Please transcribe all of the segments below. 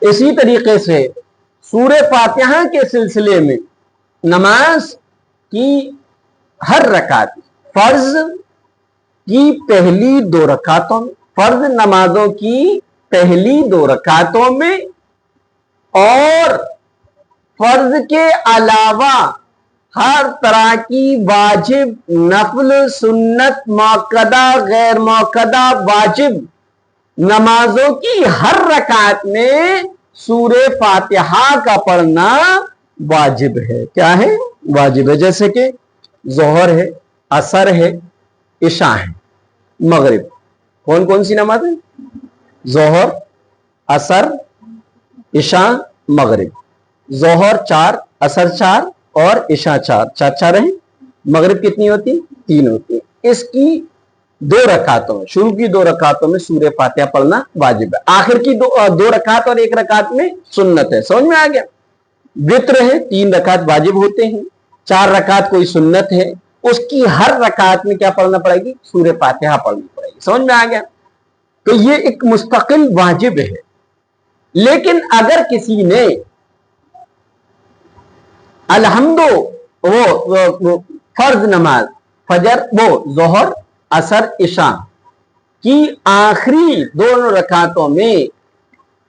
इसी तरीके से सूरह फातिहा के सिलसिले में नमाज की हर रकात, फर्ज की पहली 2 रकातों में, फर्ज नमाजों की पहली 2 रकातों में और फर्ज के अलावा हर तरह की वाजिब, नफल, सुन्नत, मौकदा, गैर मौकदा, वाजिब नमाजों की हर रकात में सूरह फातिहा का पढ़ना वाजिब है। क्या है? वाजिब है। जैसे कि जोहर है, असर है, इशा है, मगरिब। कौन कौन सी नमाज है? जोहर, असर, इशा, मगरिब। जोहर 4, असर 4 और इशा 4, 4 है। मगरिब कितनी होती? 3 होती। इसकी 2 रकातों में, शुरू की 2 रकातों में सूरह फातिहा पढ़ना वाजिब है। आखिर की 2 रकात और 1 रकात में सुन्नत है। समझ में आ गया? वित्र है, 3 रकात वाजिब होते हैं, 4 रकात कोई सुन्नत है। उसकी हर रकात में क्या पढ़ना पड़ेगी? सूरह फातिहा पढ़नी पड़ेगी। समझ में आ गया? तो ये एक मुस्तकिल वाजिब है। लेकिन अगर किसी ने अलहम्दो वो फर्ज नमाज, फजर, वो जोहर, असर, इशा की आखिरी 2 रकातों में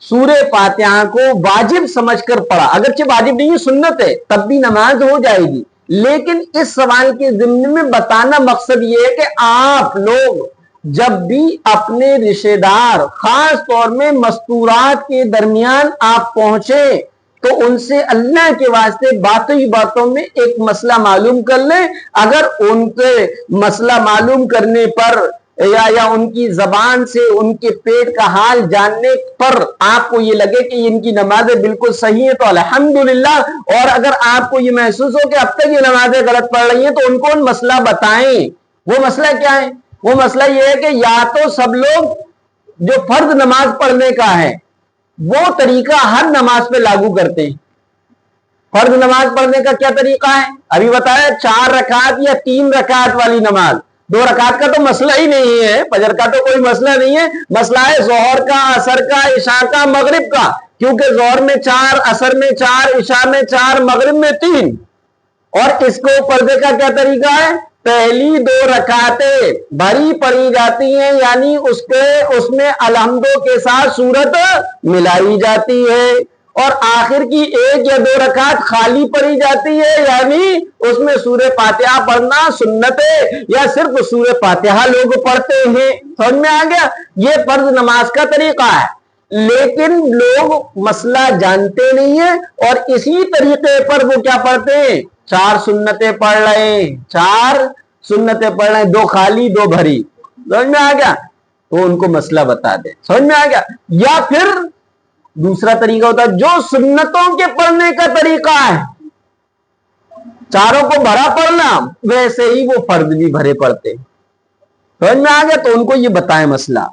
सूरह फातिहा को वाजिब समझकर पढ़ा, अगरचे वाजिब नहीं है, सुन्नत है, तब भी नमाज हो जाएगी। लेकिन इस सवाल के ज़िम्न में बताना मकसद ये है कि आप लोग जब भी अपने रिश्तेदार, खास तौर में मस्तूरात के दरमियान आप पहुंचे तो उनसे अल्लाह के वास्ते बातों ही बातों में एक मसला मालूम कर लें। अगर उनके मसला मालूम करने पर या उनकी जबान से उनके पेट का हाल जानने पर आपको ये लगे कि इनकी नमाजें बिल्कुल सही है तो अल्हम्दुलिल्लाह। और अगर आपको ये महसूस हो कि अब तक ये नमाजें गलत पढ़ रही हैं तो उनको मसला बताएं। वो मसला क्या है? वो मसला ये है कि या तो सब लोग जो फर्ज नमाज पढ़ने का है वो तरीका हर नमाज पे लागू करते हैं। फर्ज नमाज पढ़ने का क्या तरीका है? अभी बताया 4 रकात या 3 रकात वाली नमाज। 2 रकात का तो मसला ही नहीं है, फजर का तो कोई मसला नहीं है। मसला है जोहर का, असर का, इशा का, मगरिब का। क्योंकि जोहर में 4, असर में 4, इशा में 4, मगरिब में 3। और इसको पर्दे का क्या तरीका है? पहली 2 रकातें भरी पढ़ी जाती हैं, यानी उसमें अलहम्दो के साथ सूरत मिलाई जाती है। और आखिर की 1 या 2 रकात खाली पढ़ी जाती है, यानी उसमें सूरह फातिहा पढ़ना सुन्नत है या सिर्फ सूरह फातिहा लोग पढ़ते हैं। समझ में आ गया? ये फर्ज नमाज का तरीका है। लेकिन लोग मसला जानते नहीं है और इसी तरीके पर वो क्या पढ़ते हैं? 4 सुन्नतें पढ़ रहे हैं, 4 सुन्नतें पढ़ रहे हैं, 2 खाली 2 भरी। समझ में आ गया? तो उनको मसला बता दे। समझ में आ गया? या फिर दूसरा तरीका होता है जो सुन्नतों के पढ़ने का तरीका है, चारों को भरा पढ़ना, वैसे ही वो फर्ज भी भरे पढ़ते। समझ में आ गया? तो उनको ये बताएं मसला।